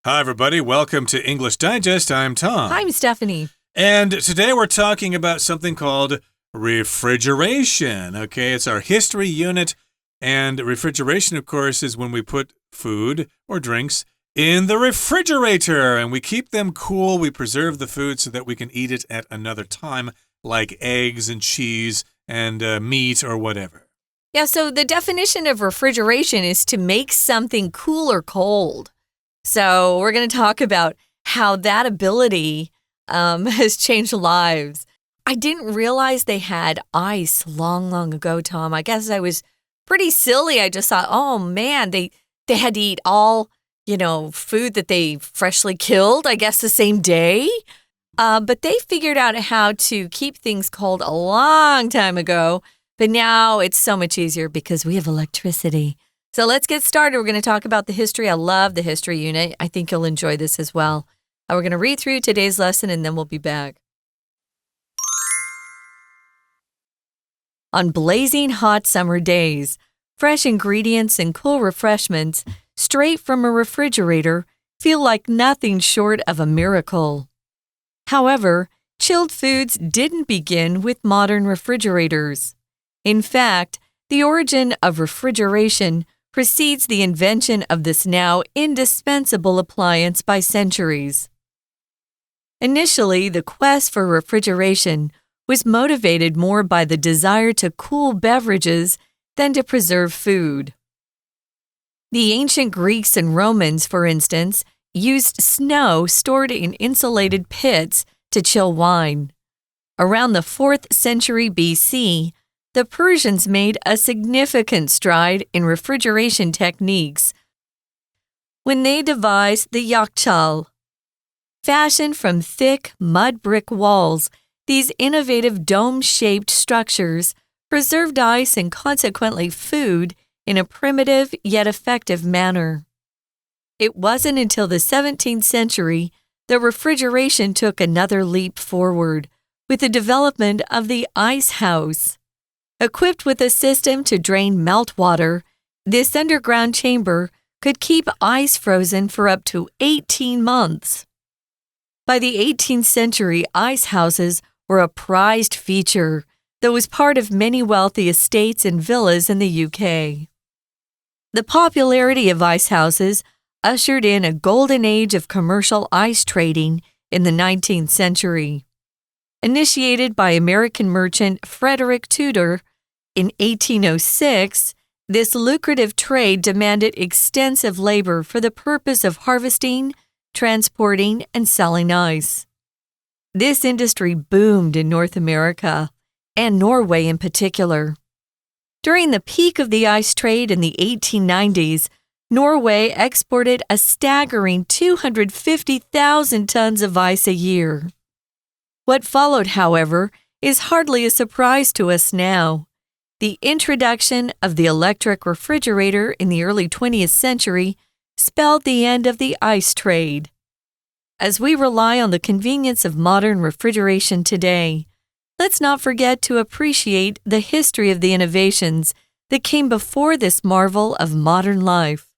Hi, everybody. Welcome to English Digest. I'm Tom. I'm Stephanie. And today we're talking about something called refrigeration. Okay, it's our history unit. And refrigeration, of course, is when we put food or drinks in the refrigerator and we keep them cool. We preserve the food so that we can eat it at another time, like eggs and cheese and meat or whatever. Yeah, so the definition of refrigeration is to make something cool or cold. So we're going to talk about how that ability has changed lives. I didn't realize they had ice long ago, Tom. I guess I was pretty silly. I just thought, oh, man, they had to eat all, food that they freshly killed, I guess, the same day. But they figured out how to keep things cold a long time ago. But now it's so much easier because we have electricity. So let's get started. We're going to talk about the history. I love the history unit. I think you'll enjoy this as well. We're going to read through today's lesson and then we'll be back. On blazing hot summer days, fresh ingredients and cool refreshments straight from a refrigerator feel like nothing short of a miracle. However, chilled foods didn't begin with modern refrigerators. In fact, the origin of refrigeration precedes the invention of this now indispensable appliance by centuries. Initially, the quest for refrigeration was motivated more by the desire to cool beverages than to preserve food. The ancient Greeks and Romans, for instance, used snow stored in insulated pits to chill wine. Around the 4th century BC, the Persians made a significant stride in refrigeration techniques when they devised the yakchal. Fashioned from thick mud brick walls, these innovative dome-shaped structures preserved ice and consequently food in a primitive yet effective manner. It wasn't until the 17th century that refrigeration took another leap forward with the development of the ice house. Equipped with a system to drain meltwater, this underground chamber could keep ice frozen for up to 18 months. By the 18th century, ice houses were a prized feature that was part of many wealthy estates and villas in the UK. The popularity of ice houses ushered in a golden age of commercial ice trading in the 19th century. Initiated by American merchant Frederick Tudor, in 1806, this lucrative trade demanded extensive labor for the purpose of harvesting, transporting, and selling ice. This industry boomed in North America, and Norway in particular. During the peak of the ice trade in the 1890s, Norway exported a staggering 250,000 tons of ice a year. What followed, however, is hardly a surprise to us now. The introduction of the electric refrigerator in the early 20th century spelled the end of the ice trade. As we rely on the convenience of modern refrigeration today, let's not forget to appreciate the history of the innovations that came before this marvel of modern life.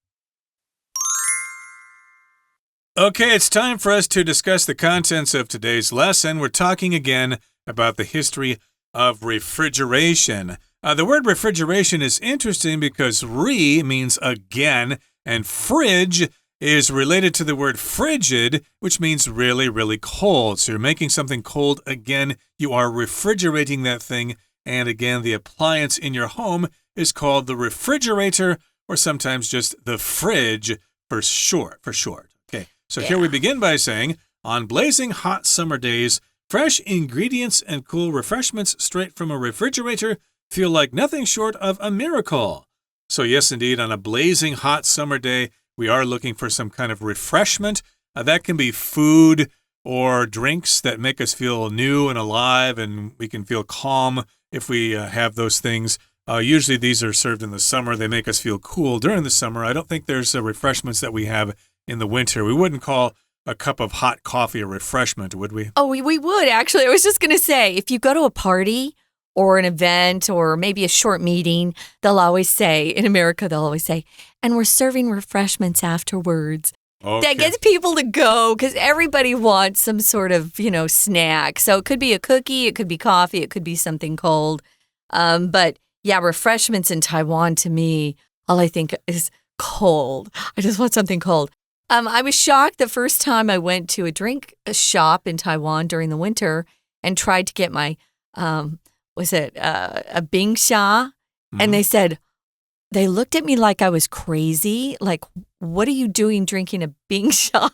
Okay, it's time for us to discuss the contents of today's lesson. We're talking again about the history of refrigeration. The word refrigeration is interesting because re means again, and fridge is related to the word frigid, which means really cold. So you're making something cold again. You are refrigerating that thing. And again, the appliance in your home is called the refrigerator, or sometimes just the fridge for short. Okay, so Here we begin by saying, on blazing hot summer days, fresh ingredients and cool refreshments straight from a refrigerator feel like nothing short of a miracle. So yes, indeed, on a blazing hot summer day, we are looking for some kind of refreshment. That can be food or drinks that make us feel new and alive, and we can feel calm if we have those things. Usually these are served in the summer. They make us feel cool during the summer. I don't think there's refreshments that we have in the winter. We wouldn't call a cup of hot coffee a refreshment, would we? Oh, we would, actually. I was just going to say, if you go to a party or an event or maybe a short meeting, they'll always say, in America, they'll always say, and we're serving refreshments afterwards. that gets people to go because everybody wants some sort of, snack. So it could be a cookie, it could be coffee, it could be something cold. But yeah, refreshments in Taiwan to me, all I think is cold. I just want something cold. I was shocked the first time I went to a drink shop in Taiwan during the winter and tried to get my, a bingsha? And they looked at me like I was crazy. Like, what are you doing drinking a bingsha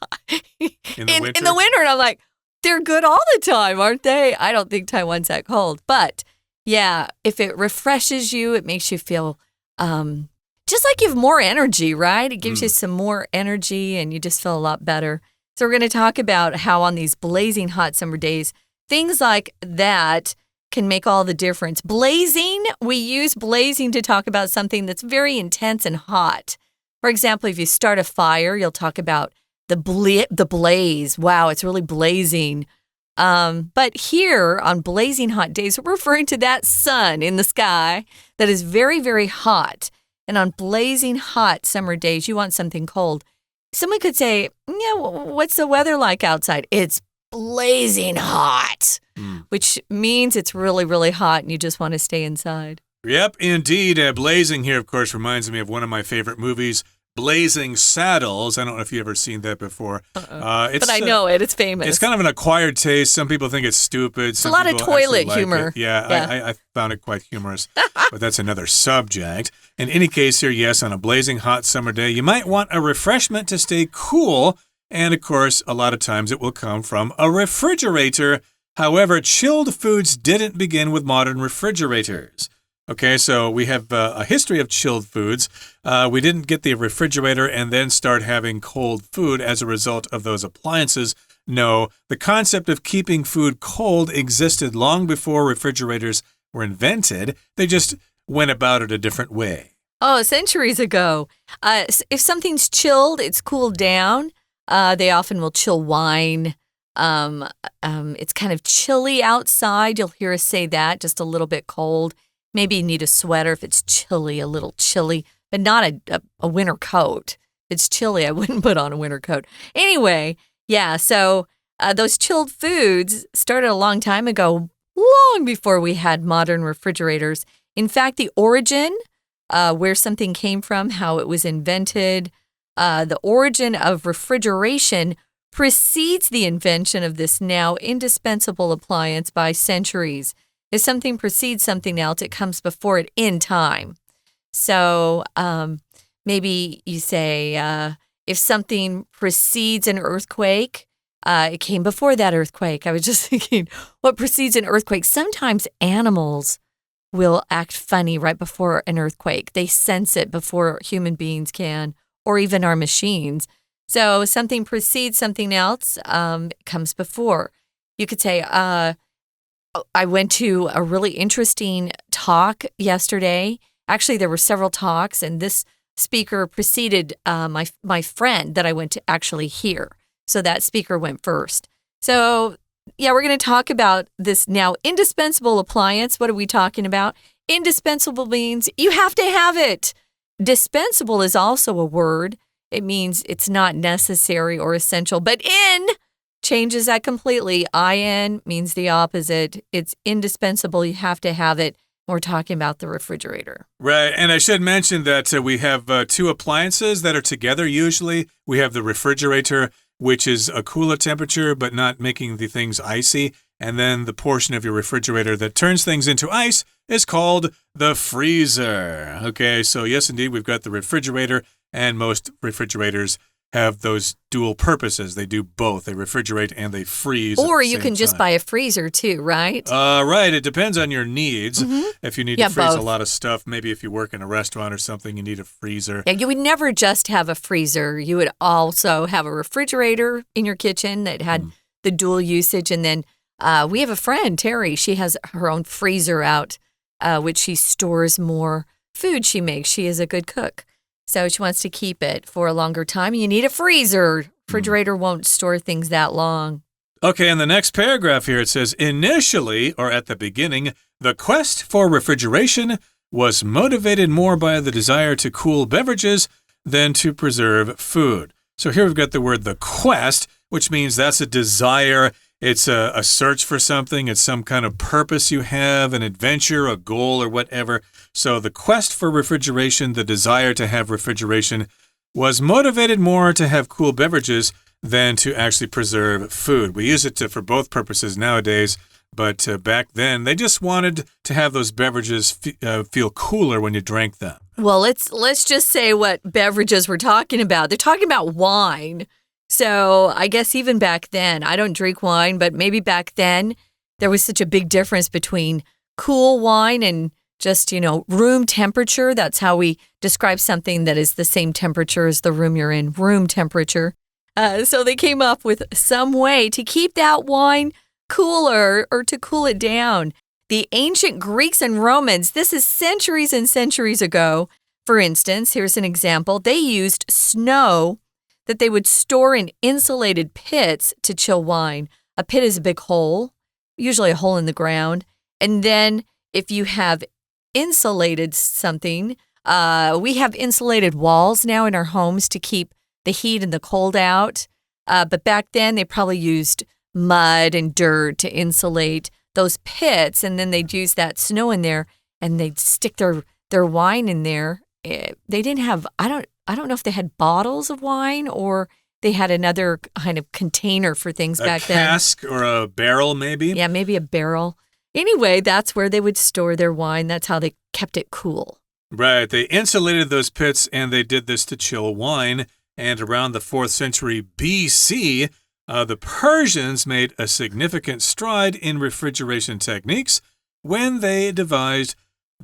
in the winter? And I'm like, they're good all the time, aren't they? I don't think Taiwan's that cold. But yeah, if it refreshes you, it makes you feel just like you have more energy, right? It gives you some more energy and you just feel a lot better. So we're going to talk about how on these blazing hot summer days, things like that can make all the difference. Blazing, we use blazing to talk about something that's very intense and hot. For example, if you start a fire, you'll talk about the blaze. Wow, it's really blazing. But here on blazing hot days, we're referring to that sun in the sky that is very, very hot. And on blazing hot summer days, you want something cold. Someone could say, yeah, what's the weather like outside? It's blazing hot, which means it's really, really hot and you just want to stay inside. Yep, indeed. Blazing here, of course, reminds me of one of my favorite movies, Blazing Saddles. I don't know if you've ever seen that before. But I know it. It's famous. It's kind of an acquired taste. Some people think it's stupid. It's a lot of toilet humor. Yeah. I found it quite humorous. But that's another subject. In any case here, yes, on a blazing hot summer day, you might want a refreshment to stay cool. And, of course, a lot of times it will come from a refrigerator. However, chilled foods didn't begin with modern refrigerators. Okay, so we have a history of chilled foods. We didn't get the refrigerator and then start having cold food as a result of those appliances. No, the concept of keeping food cold existed long before refrigerators were invented. They just went about it a different way. Oh, centuries ago. If something's chilled, it's cooled down. They often will chill wine. It's kind of chilly outside. You'll hear us say that, just a little bit cold. Maybe you need a sweater if it's chilly, a little chilly, but not a winter coat. If it's chilly, I wouldn't put on a winter coat. Anyway, yeah, so those chilled foods started a long time ago, long before we had modern refrigerators. In fact, the origin, where something came from, how it was invented, the origin of refrigeration precedes the invention of this now indispensable appliance by centuries. If something precedes something else, it comes before it in time. So maybe you say if something precedes an earthquake, it came before that earthquake. I was just thinking, what precedes an earthquake? Sometimes animals will act funny right before an earthquake. They sense it before human beings can, or even our machines. So something precedes something else, comes before. You could say, I went to a really interesting talk yesterday. Actually, there were several talks, and this speaker preceded my friend that I went to actually hear. So that speaker went first. So, yeah, we're going to talk about this now indispensable appliance. What are we talking about? Indispensable means you have to have it. Dispensable is also a word. It means it's not necessary or essential, but in changes that completely. In means the opposite. It's indispensable. You have to have it. We're talking about the refrigerator. Right. And I should mention that we have two appliances that are together usually. We have the refrigerator, which is a cooler temperature, but not making the things icy. And then the portion of your refrigerator that turns things into ice is called the freezer. Okay, so yes, indeed, we've got the refrigerator, and most refrigerators have those dual purposes. They do both. They refrigerate and they freeze. Or you can just buy a freezer too, right? Right. It depends on your needs. Mm-hmm. If you need to freeze both. a lot of stuff, maybe if you work in a restaurant or something, you need a freezer. Yeah, you would never just have a freezer. You would also have a refrigerator in your kitchen that had the dual usage. And then we have a friend, Terry. She has her own freezer out, which she stores more food she makes. She is a good cook. So she wants to keep it for a longer time. You need a freezer. Refrigerator won't store things that long. Okay, in the next paragraph here, it says, initially, or at the beginning, the quest for refrigeration was motivated more by the desire to cool beverages than to preserve food. So here we've got the word the quest, which means that's a desire. It's a search for something. It's some kind of purpose you have, an adventure, a goal, or whatever. So the quest for refrigeration, the desire to have refrigeration, was motivated more to have cool beverages than to actually preserve food. We use it for both purposes nowadays, but back then they just wanted to have those beverages feel cooler when you drank them. Well, let's just say what beverages we're talking about. They're talking about wine. So I guess even back then, I don't drink wine, but maybe back then there was such a big difference between cool wine and just, room temperature. That's how we describe something that is the same temperature as the room you're in, room temperature. So they came up with some way to keep that wine cooler or to cool it down. The ancient Greeks and Romans, this is centuries and centuries ago. For instance, here's an example. They used snow that they would store in insulated pits to chill wine. A pit is a big hole, usually a hole in the ground. And then if you have insulated something, we have insulated walls now in our homes to keep the heat and the cold out. But back then, they probably used mud and dirt to insulate those pits, and then they'd use that snow in there, and they'd stick their wine in there. They didn't have, I don't know if they had bottles of wine or they had another kind of container for things back then. A cask or a barrel, maybe? Yeah, maybe a barrel. Anyway, that's where they would store their wine. That's how they kept it cool. Right. They insulated those pits, and they did this to chill wine. And around the 4th century BC, the Persians made a significant stride in refrigeration techniques when they devised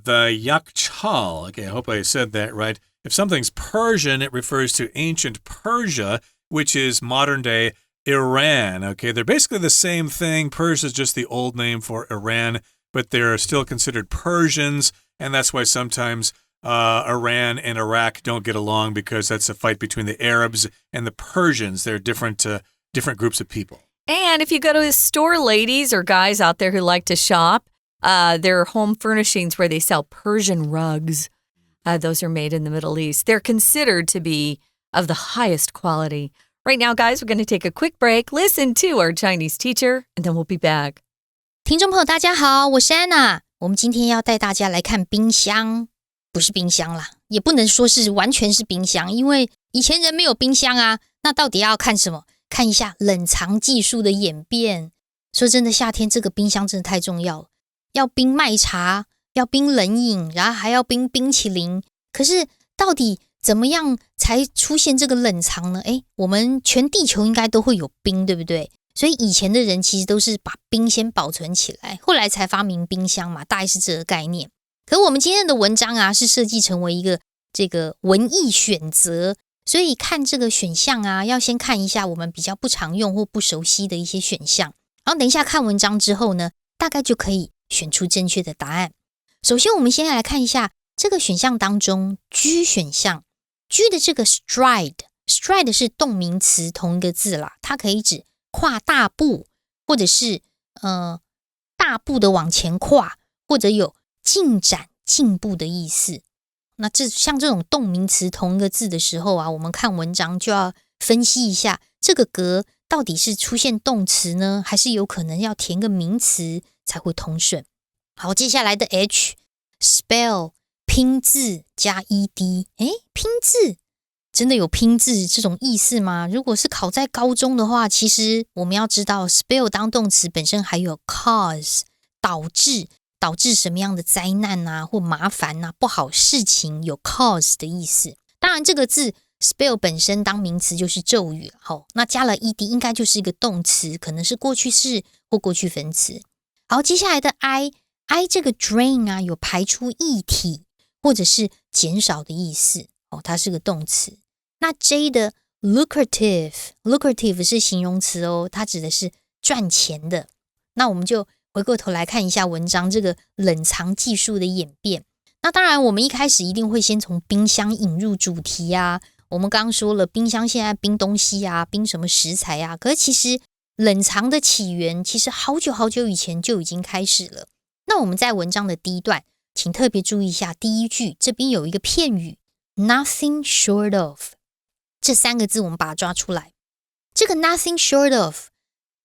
the yakchal. Okay, I hope I said that right. If something's Persian, it refers to ancient Persia, which is modern-day Iran. Okay, they're basically the same thing. Persia is just the old name for Iran, but they're still considered Persians, and that's why sometimes Iran and Iraq don't get along, because that's a fight between the Arabs and the Persians. They're different groups of people. And if you go to a store, ladies or guys out there who like to shop, there are home furnishings where they sell Persian rugs. Those are made in the Middle East. They're considered to be of the highest quality. Right now, guys, we're going to take a quick break, listen to our Chinese teacher, and then we'll be back. 听众朋友大家好，我是安娜。我们今天要带大家来看冰箱。不是冰箱啦，也不能说是完全是冰箱，因为以前人没有冰箱啊。那到底要看什么？看一下冷藏技术的演变。说真的，夏天这个冰箱真的太重要了，要冰麦茶，要冰冷饮，然后还要冰冰淇淋。可是到底怎么样才出现这个冷藏呢？我们全地球应该都会有冰，对不对？所以以前的人其实都是把冰先保存起来，后来才发明冰箱嘛，大概是这个概念。可我们今天的文章啊，是设计成为一个这个文艺选择，所以看这个选项啊，要先看一下我们比较不常用或不熟悉的一些选项，然后等一下看文章之后呢，大概就可以选出正确的答案。首先我们先来看一下这个选项当中 G 选项 G 的这个 stride 是动名词，同一个字啦，它可以指跨大步，或者是大步的往前跨，或者有进展进步的意思。那像这种动名词同一个字的时候啊，我们看文章就要分析一下这个格到底是出现动词呢，还是有可能要填个名词才会通顺。好，接下来的 H spell 拼字加 ed， 拼字真的有拼字这种意思吗？如果是考在高中的话，其实我们要知道 spell 当动词本身还有 cause 导致什么样的灾难啊，或麻烦啊，不好事情，有 cause 的意思。当然这个字 spell 本身当名词就是咒语了，那加了 ed 应该就是一个动词，可能是过去式或过去分词。好，接下来的 I 这个 drain 啊，有排出液体或者是减少的意思，它是个动词。那 J 的 lucrative 是形容词它指的是赚钱的。那我们就回过头来看一下文章这个冷藏技术的演变。那当然我们一开始一定会先从冰箱引入主题啊，我们刚刚说了冰箱现在冰东西啊，冰什么食材啊，可是其实冷藏的起源其实好久好久以前就已经开始了。那我们在文章的第一段请特别注意一下第一句，这边有一个片语 nothing short of 这3个字我们把它抓出来。这个 nothing short of，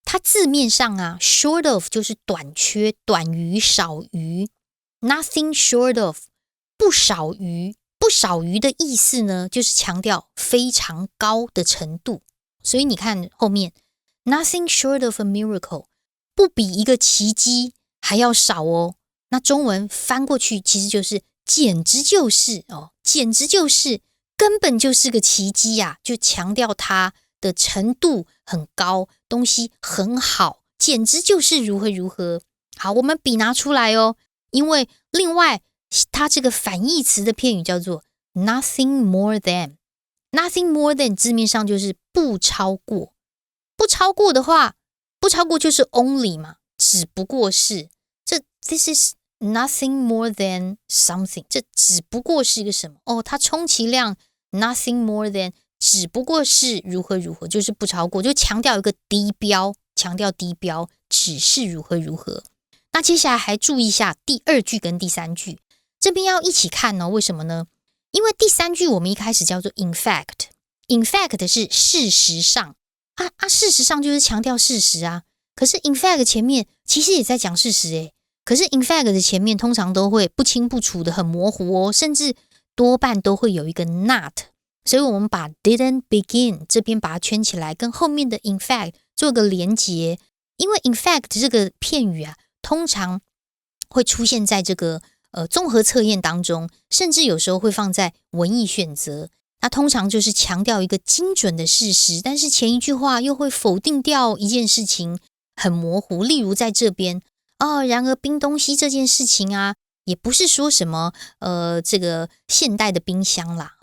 它字面上啊 short of 就是短缺、短于、少于。nothing short of 不少于，不少于的意思呢，就是强调非常高的程度。所以你看后面 nothing short of a miracle， 不比一个奇迹还要少哦。那中文翻过去其实就是简直就是简直就是根本就是个奇迹啊，就强调它的程度很高，东西很好，简直就是如何如何。好，我们笔拿出来哦，因为另外它这个反义词的片语叫做 nothing more than。 nothing more than 字面上就是不超过，不超过的话，不超过就是 only 嘛，只不过是，这 this is nothing more than something， 这只不过是一个什么它充其量 nothing more than 只不过是如何如何，就是不超过，就强调一个低标，强调低标，只是如何如何。那接下来还注意一下第2句跟第3句，这边要一起看为什么呢？因为第3句我们一开始叫做 in fact， in fact 是事实上事实上就是强调事实啊。可是 in fact 前面其实也在讲事实耶，可是 in fact 的前面通常都会不清不楚的，很模糊甚至多半都会有一个 not， 所以我们把 didn't begin 这边把它圈起来，跟后面的 in fact 做个连结。因为 in fact 这个片语啊，通常会出现在这个综合测验当中，甚至有时候会放在文意选择。那通常就是强调一个精准的事实，但是前一句话又会否定掉一件事情，很模糊。例如在这边然而冰东西这件事情啊，也不是说什么这个现代的冰箱啦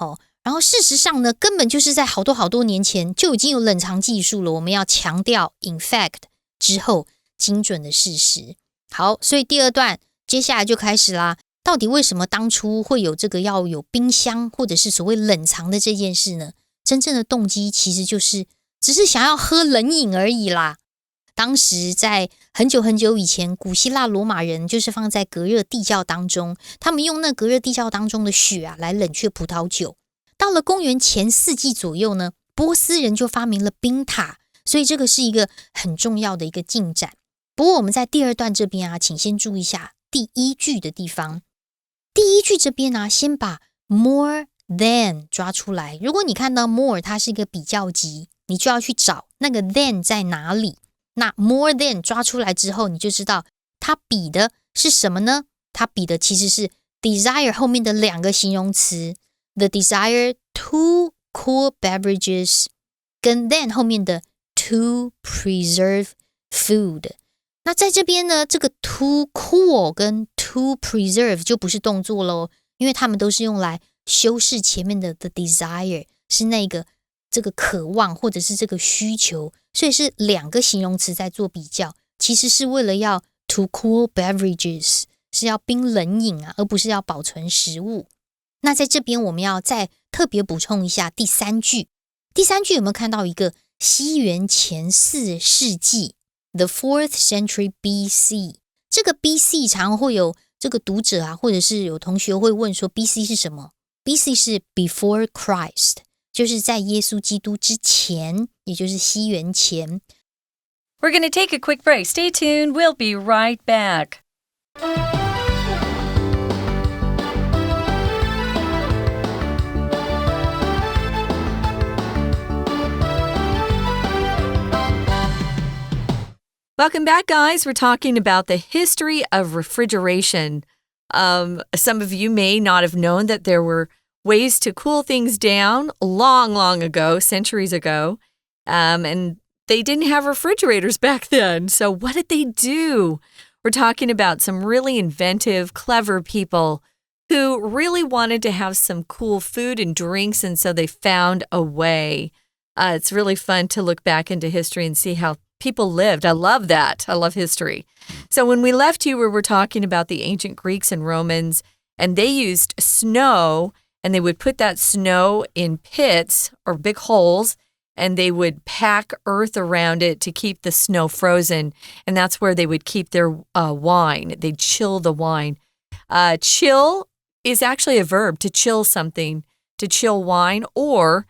然后事实上呢，根本就是在好多年前就已经有冷藏技术了。我们要强调 in fact 之后精准的事实。好，所以第2段接下来就开始啦。到底为什么当初会有这个要有冰箱或者是所谓冷藏的这件事呢？真正的动机其实就是只是想要喝冷饮而已啦。当时在很久很久以前，古希腊罗马人就是放在隔热地窖当中，他们用那隔热地窖当中的雪来冷却葡萄酒。到了公元前4纪左右呢，波斯人就发明了冰塔，所以这个是一个很重要的一个进展。不过我们在第2段这边请先注意一下第1句的地方。第1句这边先把 more than 抓出来。如果你看到 more 它是一个比较级，你就要去找那个 than 在哪里。那 more than 抓出来之后，你就知道它比的是什么呢？它比的其实是 desire 后面的2个形容词 the desire to cool beverages 跟 then 后面的 to preserve food。那在这边呢，这个 to cool 跟 to preserve 就不是动作咯，因为它们都是用来修饰前面的 the desire， 是那个这个渴望或者是这个需求，所以是2个形容词在做比较，其实是为了要 to cool beverages， 是要冰冷饮而不是要保存食物。那在这边我们要再特别补充一下第3句。第3句有没有看到一个西元前4世纪 the 4th century BC， 这个 BC 常会有这个读者或者是有同学会问说 BC 是什么？ BC 是 before Christ， 就是在耶稣基督之前，也就是西元前。 We're going to take a quick break. Stay tuned. We'll be right back. Welcome back, guys. We're talking about the history of refrigeration. Some of you may not have known that there were ways to cool things down long ago, centuries ago, and they didn't have refrigerators back then. So what did they do? We're talking about some really inventive, clever people who really wanted to have some cool food and drinks, and so they found a way. It's really fun to look back into history and see how people lived. I love that. I love history. So when we left you, we were talking about the ancient Greeks and Romans, and they used snow, and they would put that snow in pits or big holes, and they would pack earth around it to keep the snow frozen, and that's where they would keep their wine. They'd chill the wine. Chill is actually a verb, to chill something, to chill wine, or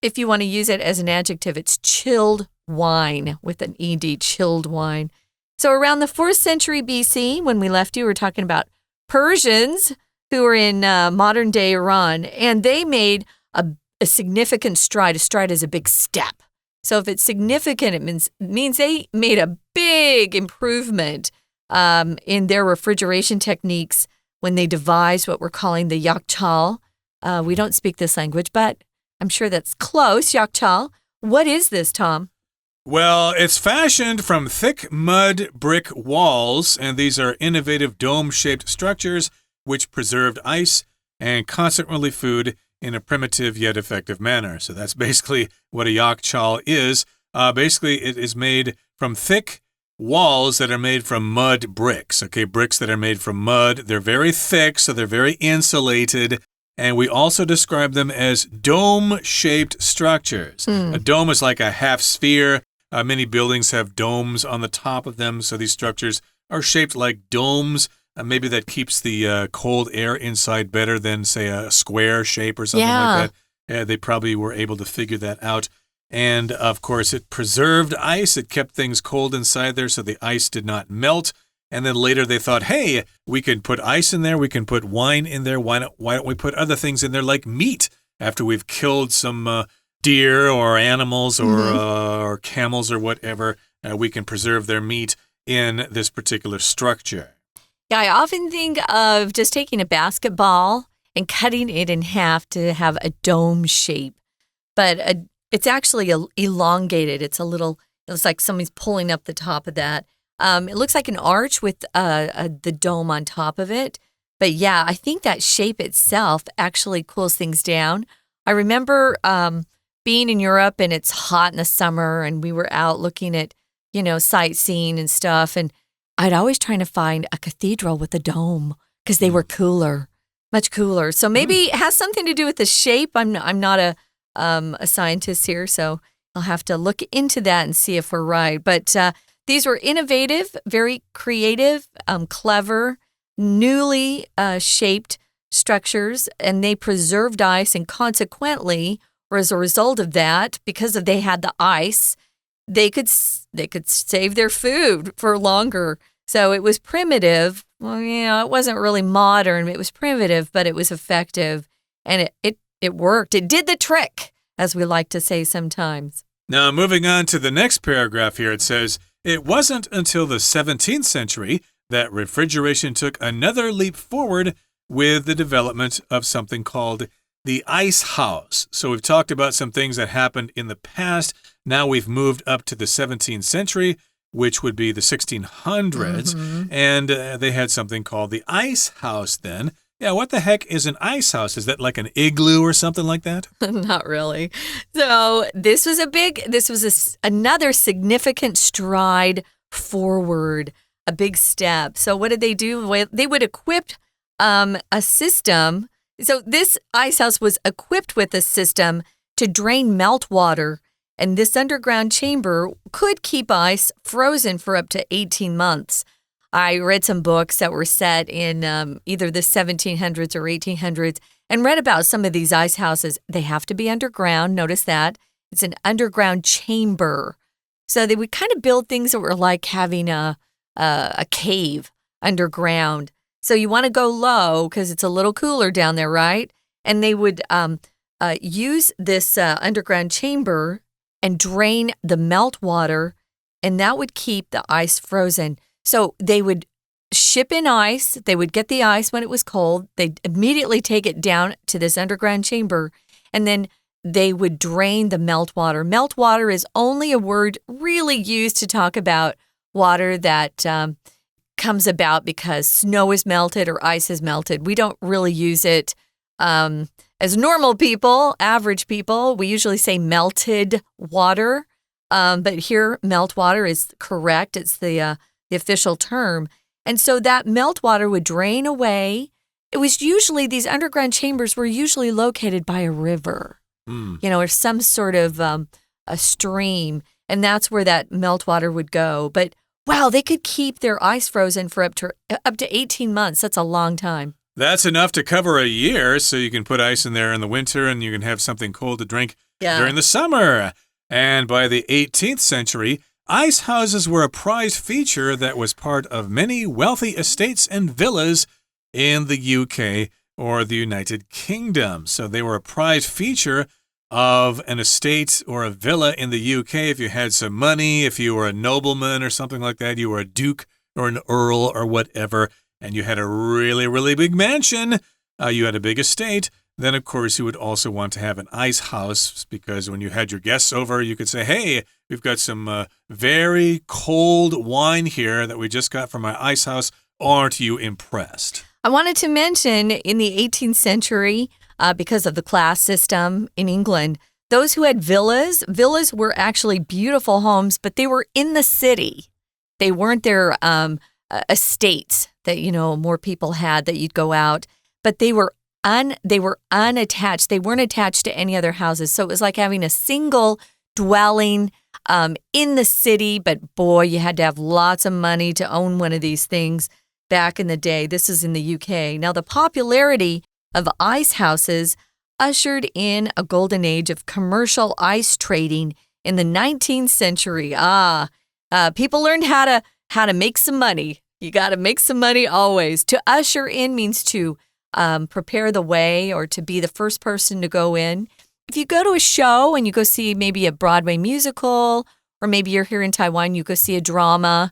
if you want to use it as an adjective, it's chilled wine with an ed, chilled wine. So around the 4th century BC, when we left you, we were talking about Persians who were in modern-day Iran, and they made a significant stride. A stride is a big step. So if it's significant, it means they made a big improvement in their refrigeration techniques when they devised what we're calling the yakchal. We don't speak this language, but I'm sure that's close, yakchal. What is this, Tom? Well, it's fashioned from thick mud brick walls, and these are innovative dome-shaped structures which preserved ice and consequently food in a primitive yet effective manner. So that's basically what a yakchal is. Basically, it is made from thick walls that are made from mud bricks. Okay, bricks that are made from mud. They're very thick, so they're very insulated. And we also describe them as dome-shaped structures. A dome is like a half sphere. Many buildings have domes on the top of them, so these structures are shaped like domes. Maybe that keeps the cold air inside better than, say, a square shape or something like that. They probably were able to figure that out. And, of course, it preserved ice. It kept things cold inside there so the ice did not melt. And then later they thought, hey, we can put ice in there. We can put wine in there. Why don't we put other things in there like meat after we've killed some deer or animals or camels or whatever? We can preserve their meat in this particular structure. Yeah, I often think of just taking a basketball and cutting it in half to have a dome shape. But it's actually elongated. It's like somebody's pulling up the top of that. It looks like an arch with the dome on top of it. But yeah, I think that shape itself actually cools things down. I remember being in Europe and it's hot in the summer and we were out looking at, sightseeing and stuff. And I'd always trying to find a cathedral with a dome because they were cooler, much cooler. So maybe it has something to do with the shape. I'm not a scientist here, so I'll have to look into that and see if we're right. But these were innovative, very creative, clever, newly shaped structures, and they preserved ice. And consequently, or as a result of that, because they had the ice, they could save their food for longer. So it was primitive. Well, it wasn't really modern. It was primitive, but it was effective, and it worked. It did the trick, as we like to say sometimes. Now, moving on to the next paragraph here, it says, it wasn't until the 17th century that refrigeration took another leap forward with the development of something called the ice house. So we've talked about some things that happened in the past. Now we've moved up to the 17th century, which would be the 1600s. And they had something called the ice house then. Yeah, what the heck is an ice house? Is that like an igloo or something like that? Not really. So this was another significant stride forward, a big step. So what did they do? They would equip a system. So this ice house was equipped with a system to drain meltwater, and this underground chamber could keep ice frozen for up to 18 months. I read some books that were set in either the 1700s or 1800s and read about some of these ice houses. They have to be underground. Notice that. It's an underground chamber. So they would kind of build things that were like having a cave underground. So you want to go low because it's a little cooler down there, right? And they would use this underground chamber and drain the meltwater, and that would keep the ice frozen. So they would ship in ice. They would get the ice when it was cold. They'd immediately take it down to this underground chamber, and then they would drain the meltwater. Meltwater is only a word really used to talk about water that comes about because snow is melted or ice is melted. We don't really use it as normal people, average people. We usually say melted water, but here meltwater is correct. It's the official term. And so that meltwater would drain away. It was usually, these underground chambers were usually located by a river, or some sort of a stream. And that's where that meltwater would go. But wow, they could keep their ice frozen for up to 18 months. That's a long time. That's enough to cover a year, so you can put ice in there in the winter and you can have something cold to drink during the summer. And by the 18th century, ice houses were a prized feature that was part of many wealthy estates and villas in the UK or the United Kingdom. So they were a prized feature of an estate or a villa in the UK. If you had some money, if you were a nobleman or something like that, you were a duke or an earl or whatever, and you had a really, really big mansion, you had a big estate, then of course you would also want to have an ice house, because when you had your guests over, you could say, hey, we've got some very cold wine here that we just got from my ice house. Aren't you impressed? I wanted to mention in the 18th century, because of the class system in England, those who had villas were actually beautiful homes, but they were in the city. They weren't their estates that, more people had that you'd go out, but they were unattached. They weren't attached to any other houses. So it was like having a single dwelling in the city, but boy, you had to have lots of money to own one of these things back in the day. This is in the UK. Now, the popularity of ice houses ushered in a golden age of commercial ice trading in the 19th century. People learned how to make some money. You got to make some money always. To usher in means to prepare the way or to be the first person to go in. If you go to a show and you go see maybe a Broadway musical, or maybe you're here in Taiwan, you go see a drama,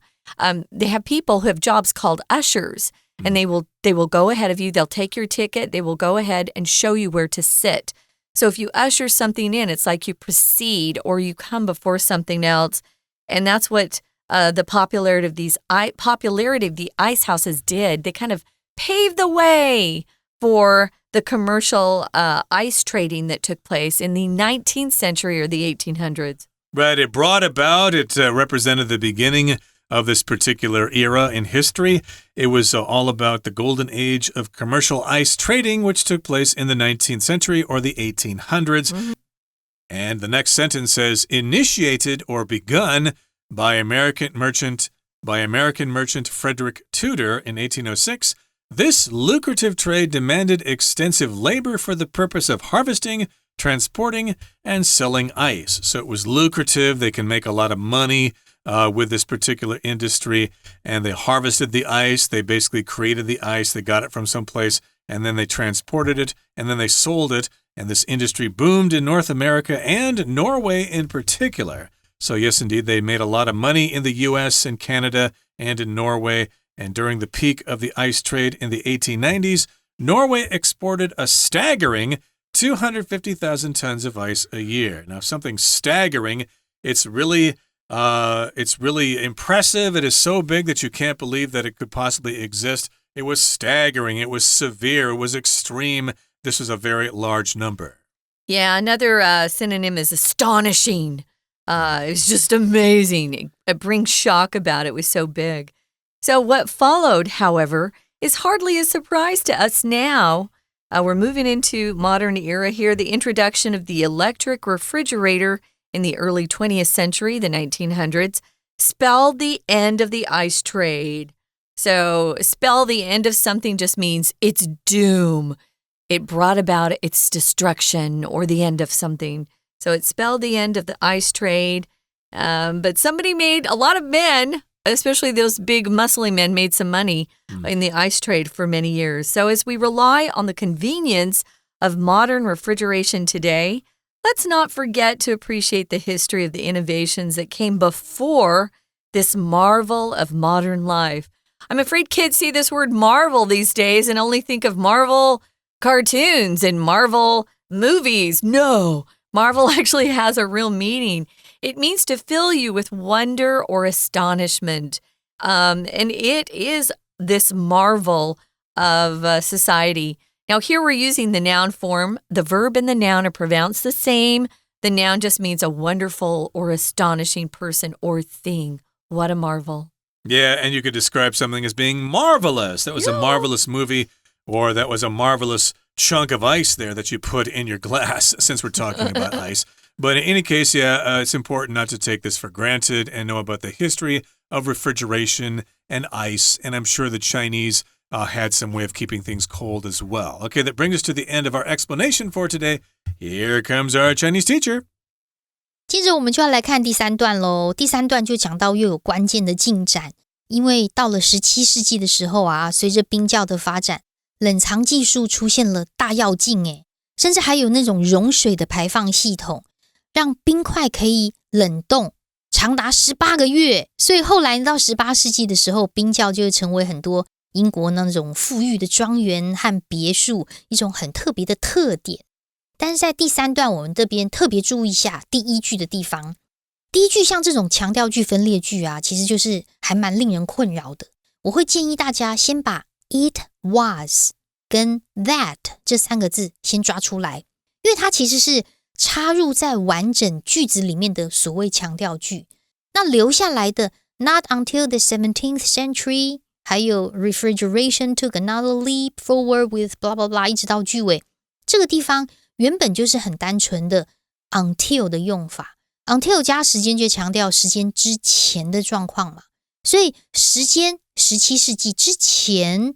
they have people who have jobs called ushers, and they will go ahead of you. They'll take your ticket. They will go ahead and show you where to sit. So if you usher something in, it's like you precede or you come before something else. And that's what the popularity of the ice houses did. They kind of paved the way for the commercial ice trading that took place in the 19th century or the 1800s. Right. It represented the beginning of this particular era in history. It was all about the golden age of commercial ice trading, which took place in the 19th century or the 1800s. Mm-hmm. And the next sentence says, initiated or begun by American merchant Frederick Tudor in 1806, this lucrative trade demanded extensive labor for the purpose of harvesting, transporting, and selling ice. So it was lucrative. They can make a lot of money with this particular industry, and they harvested the ice. They basically created the ice. They got it from someplace, and then they transported it, and then they sold it, and this industry boomed in North America and Norway in particular. So yes, indeed, they made a lot of money in the U.S. and Canada and in Norway, and during the peak of the ice trade in the 1890s, Norway exported a staggering 250,000 tons of ice a year. Now, something staggering, it's really impressive. It is so big that you can't believe that it could possibly exist. It was staggering. It was severe. It was extreme. This was a very large number. Yeah, another synonym is astonishing. It was just amazing. It brings shock about it. It was so big. So what followed, however, is hardly a surprise to us now. We're moving into modern era here. The introduction of the electric refrigerator in the early 20th century, the 1900s, spelled the end of the ice trade. So spell the end of something just means its doom. It brought about its destruction or the end of something. So it spelled the end of the ice trade. But a lot of men, especially those big muscly men, made some money in the ice trade for many years. So as we rely on the convenience of modern refrigeration today, let's not forget to appreciate the history of the innovations that came before this marvel of modern life. I'm afraid kids see this word marvel these days and only think of Marvel cartoons and Marvel movies. No, Marvel actually has a real meaning. It means to fill you with wonder or astonishment. And it is this marvel of society. Now, here we're using the noun form. The verb and the noun are pronounced the same. The noun just means a wonderful or astonishing person or thing. What a marvel. Yeah, and you could describe something as being marvelous. That was a marvelous movie, or that was a marvelous chunk of ice there that you put in your glass, since we're talking about ice. But in any case, it's important not to take this for granted and know about the history of refrigeration and ice. And I'm sure the Chinese had some way of keeping things cold as well. Okay, that brings us to the end of our explanation for today. Here comes our Chinese teacher. 接着我们就要来看第3段咯。第3段就讲到又有关键的进展，因为到了17世纪的时候啊，随着冰窖的发展，冷藏技术出现了大跃进诶，甚至还有那种溶水的排放系统，让冰块可以冷冻长达18个月。所以后来到18世纪的时候，冰窖就会成为很多英国那种富裕的庄园和别墅一种很特别的特点。但是在第3段我们这边特别注意一下第1句的地方。第1句像这种强调句分裂句啊，其实就是还蛮令人困扰的。我会建议大家先把 it was 跟 that 这3个字先抓出来，因为它其实是插入在完整句子里面的所谓强调句。那留下来的 not until the 17th century 还有 refrigeration took another leap forward with blah blah blah 一直到句尾，这个地方原本就是很单纯的 until 的用法， until 加时间就强调时间之前的状况嘛。所以时间17世纪之前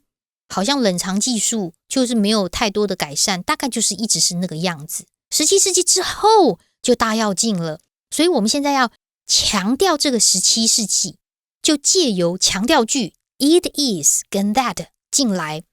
好像冷藏技术就是没有太多的改善，大概就是一直是那个样子。17世纪之后就大跃进了，所以我们现在要强调这个17世纪，就借由强调句 it is 跟 that 进来，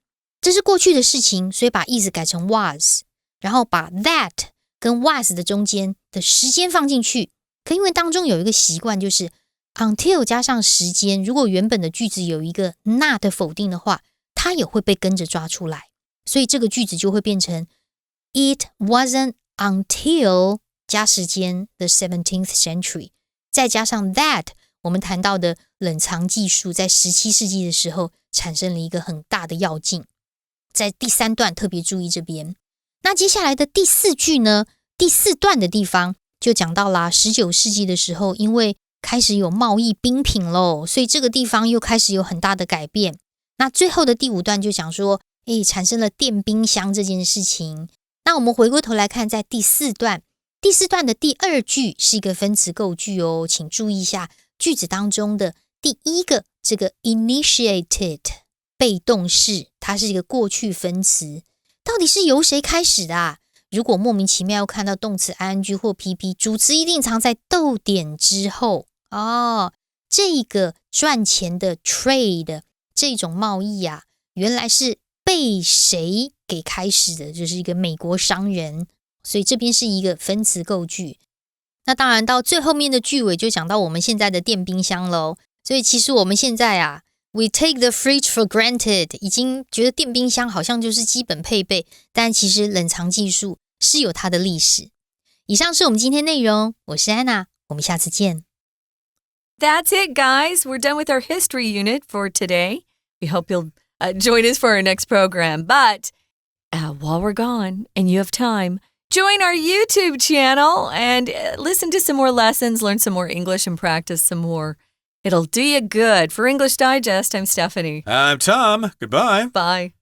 这是过去的事情，所以把 is 改成 was， 然后把 that 跟 was 的中间的时间放进去。可因为当中有一个习惯，就是 until 加上时间，如果原本的句子有一个 not 否定的话，它也会被跟着抓出来，所以这个句子就会变成 it wasn't until 加时间 the 17th century， 再加上 that 我们谈到的冷藏技术在17世纪的时候产生了一个很大的跃进。在第3段特别注意这边。那接下来的第4句呢，第4段的地方就讲到啦19世纪的时候，因为开始有贸易冰品咯，所以这个地方又开始有很大的改变。那最后的第5段就讲说产生了电冰箱这件事情。那我们回过头来看在第4段，第4段的第2句是一个分词构句哦，请注意一下句子当中的第1个这个 initiated 被动式，它是一个过去分词，到底是由谁开始的啊？如果莫名其妙又看到动词 ing 或 pp， 主词一定藏在逗点之后哦。这个赚钱的 trade 这种贸易啊，原来是被谁给开始的，就是一个美国商人，所以这边是一个分词构句。那当然到最后面的句尾就讲到我们现在的电冰箱咯，所以其实我们现在啊 we take the fridge for granted， 已经觉得电冰箱好像就是基本配备，但其实冷藏技术是有它的历史。以上是我们今天内容，我是安娜，我们下次见。That's it, guys. We're done with our history unit for today. We hope you'll join us for our next program. But while we're gone and you have time, join our YouTube channel and listen to some more lessons, learn some more English, and practice some more. It'll do you good. For English Digest, I'm Stephanie. I'm Tom. Goodbye. Bye.